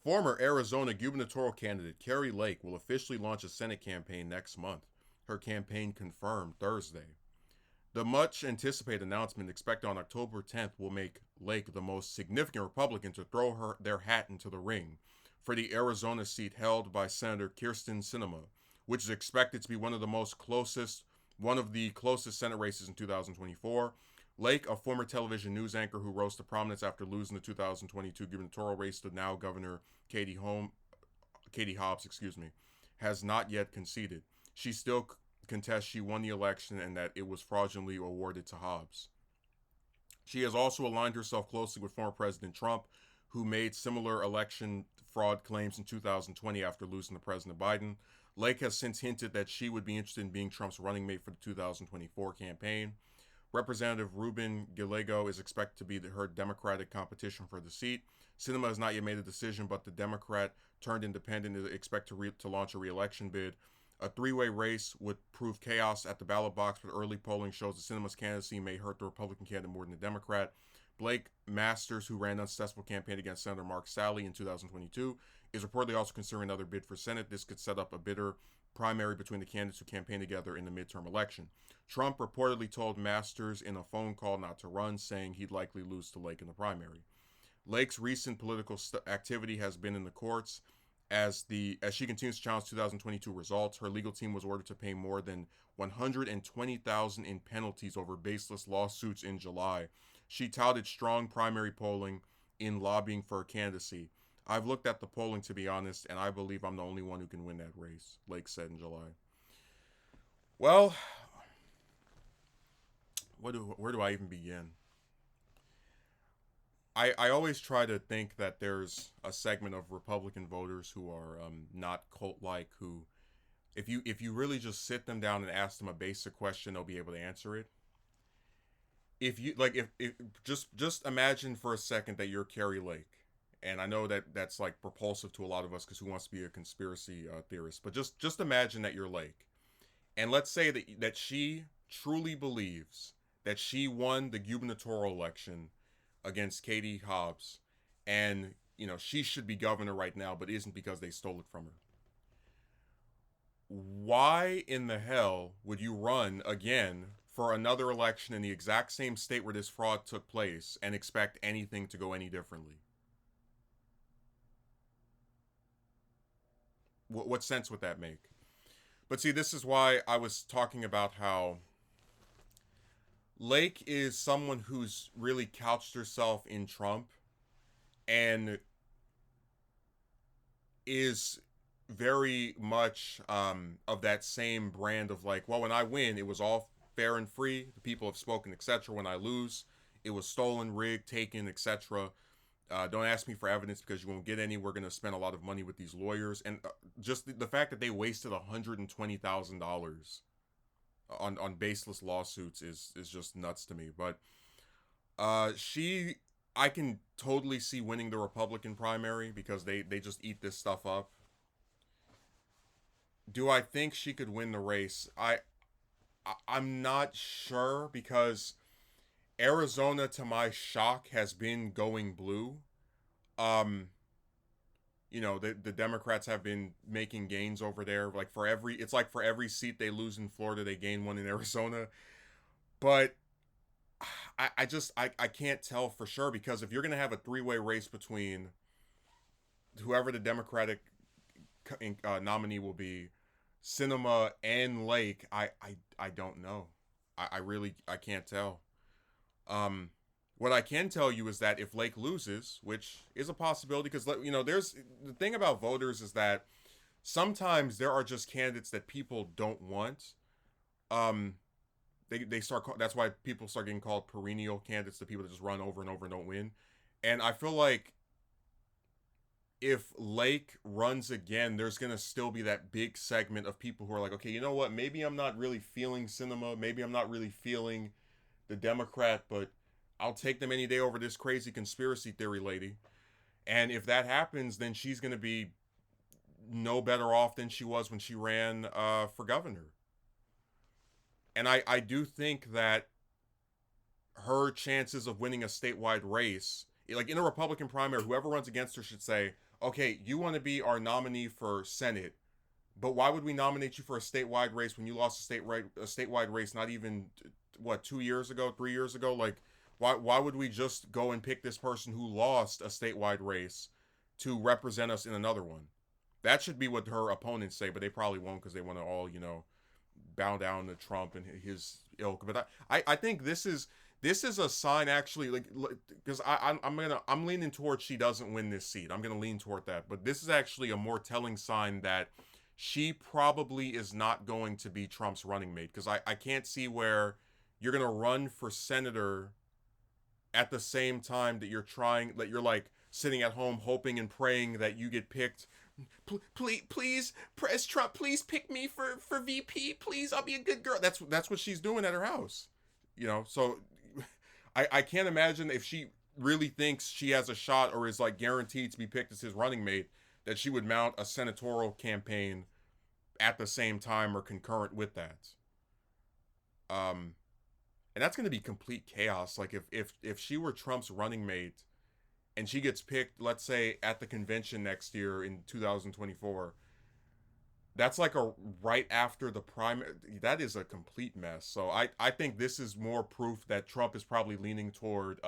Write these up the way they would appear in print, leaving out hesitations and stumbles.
Former Arizona gubernatorial candidate Kari Lake will officially launch a Senate campaign next month. Her campaign confirmed Thursday. The much anticipated announcement expected on October 10th will make Lake the most significant Republican to throw their hat into the ring for the Arizona seat held by Senator Kyrsten Sinema, which is expected to be one of the closest Senate races in 2024. Lake, a former television news anchor who rose to prominence after losing the 2022 gubernatorial race to now Governor Katie Hobbs, has not yet conceded. She still contests she won the election and that it was fraudulently awarded to Hobbs. She has also aligned herself closely with former President Trump, who made similar election fraud claims in 2020 after losing to President Biden. Lake has since hinted that she would be interested in being Trump's running mate for the 2024 campaign. Representative Ruben Gallego is expected to be her Democratic competition for the seat. Sinema has not yet made a decision, but the Democrat turned independent is expected to launch a re-election bid. A three-way race would prove chaos at the ballot box, but early polling shows that Sinema's candidacy may hurt the Republican candidate more than the Democrat. Blake Masters, who ran an unsuccessful campaign against Senator Mark Sally in 2022, is reportedly also considering another bid for Senate. This could set up a bitter primary between the candidates who campaign together in the midterm election. Trump reportedly told Masters in a phone call not to run, saying he'd likely lose to Lake in the primary. Lake's recent political activity has been in the courts. As she continues to challenge 2022 results, her legal team was ordered to pay more than $120,000 in penalties over baseless lawsuits in July. She touted strong primary polling in lobbying for her candidacy. I've looked at the polling, to be honest, and I believe I'm the only one who can win that race, Lake said in July. Well, where do I even begin? I always try to think that there's a segment of Republican voters who are not cult-like, who, if you really just sit them down and ask them a basic question, they'll be able to answer it. If you like, if just imagine for a second that you're Kari Lake, and I know that that's like repulsive to a lot of us because who wants to be a conspiracy theorist? But just imagine that you're Lake, and let's say that she truly believes that she won the gubernatorial election against Katie Hobbs, and she should be governor right now, but isn't because they stole it from her. Why in the hell would you run again for another election in the exact same state where this fraud took place and expect anything to go any differently? What sense would that make? But see, this is why I was talking about how Lake is someone who's really couched herself in Trump and is very much of that same brand of like, well, when I win, it was all fair and free. The people have spoken, etc. When I lose, it was stolen, rigged, taken, etc. Don't ask me for evidence because you won't get any. We're going to spend a lot of money with these lawyers. And just the fact that they wasted $120,000 on baseless lawsuits is just nuts to me. But I can totally see winning the Republican primary because they just eat this stuff up. Do I think she could win the race? I'm not sure because Arizona, to my shock, has been going blue. The Democrats have been making gains over there. For every seat they lose in Florida, they gain one in Arizona. But I can't tell for sure because if you're going to have a three-way race between whoever the Democratic nominee will be, Sinema and Lake, I don't know. I really can't tell. What I can tell you is that if Lake loses, which is a possibility, because there's the thing about voters is that sometimes there are just candidates that people don't want. They start. That's why people start getting called perennial candidates, the people that just run over and over and don't win. And I feel like if Lake runs again, there's gonna still be that big segment of people who are like, okay, you know what? Maybe I'm not really feeling Sinema. Maybe I'm not really feeling the Democrat, but I'll take them any day over this crazy conspiracy theory lady. And if that happens, then she's going to be no better off than she was when she ran for governor. And I do think that her chances of winning a statewide race, like in a Republican primary, whoever runs against her should say, okay, you want to be our nominee for Senate, but why would we nominate you for a statewide race when you lost a statewide race not even what 2 years ago, 3 years ago? Like, why would we just go and pick this person who lost a statewide race to represent us in another one? That should be what her opponents say, but they probably won't because they want to all bow down to Trump and his ilk. But I think this is a sign actually, like, because I'm leaning towards she doesn't win this seat. I'm gonna lean toward that, but this is actually a more telling sign that she probably is not going to be Trump's running mate, because I can't see where you're gonna run for senator at the same time that you're like sitting at home hoping and praying that you get picked. Please, press Trump. Please pick me for VP. Please, I'll be a good girl. That's what she's doing at her house, So I can't imagine if she really thinks she has a shot or is like guaranteed to be picked as his running mate, that she would mount a senatorial campaign at the same time or concurrent with that. And that's going to be complete chaos. Like if she were Trump's running mate and she gets picked, let's say at the convention next year in 2024, that's like a right after the primary. That is a complete mess. So I think this is more proof that Trump is probably leaning toward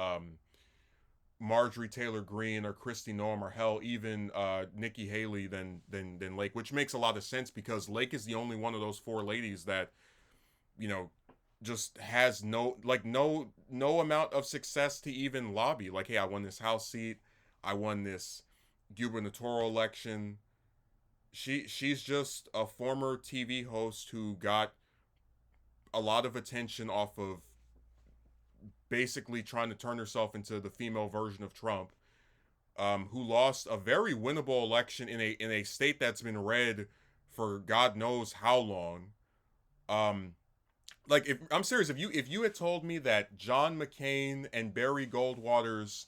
Marjorie Taylor Greene or Kristi Noem or hell even Nikki Haley than Lake, which makes a lot of sense because Lake is the only one of those four ladies that just has no amount of success to even lobby. Like, hey, I won this House seat, I won this gubernatorial election. She's just a former TV host who got a lot of attention off of basically trying to turn herself into the female version of Trump, who lost a very winnable election in a state that's been red for God knows how long. Like, if I'm serious, if you had told me that John McCain and Barry Goldwater's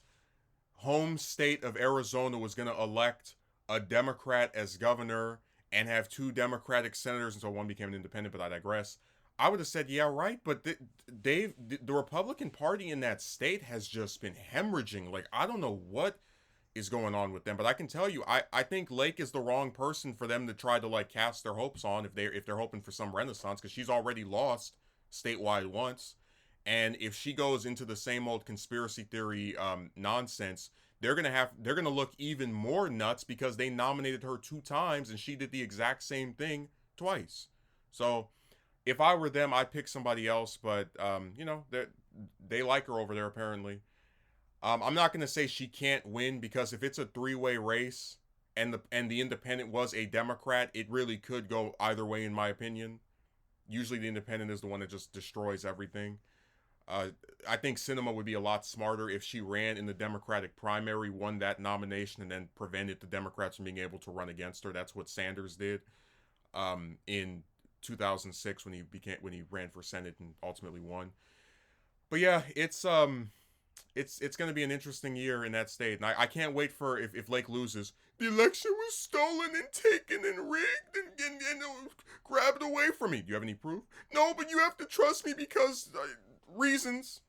home state of Arizona was going to elect a Democrat as governor and have two Democratic senators until one became an independent, but I digress, I would have said, yeah, right. But the Republican Party in that state has just been hemorrhaging. Like, I don't know what is going on with them, but I can tell you, I think Lake is the wrong person for them to try to like cast their hopes on if they're hoping for some renaissance, because she's already lost statewide once, and if she goes into the same old conspiracy theory nonsense, they're gonna look even more nuts because they nominated her 2 times and she did the exact same thing twice. So if I were them, I'd pick somebody else, but they like her over there apparently. I'm not gonna say she can't win, because if it's a three-way race and the independent was a Democrat, it really could go either way in my opinion. Usually the independent is the one that just destroys everything. I think Sinema would be a lot smarter if she ran in the Democratic primary, won that nomination, and then prevented the Democrats from being able to run against her. That's what Sanders did in 2006 when he ran for Senate and ultimately won. But yeah, it's going to be an interesting year in that state, and I can't wait for if Lake loses. The election was stolen and taken and rigged and grabbed away from me. Do you have any proof? No, but you have to trust me because reasons.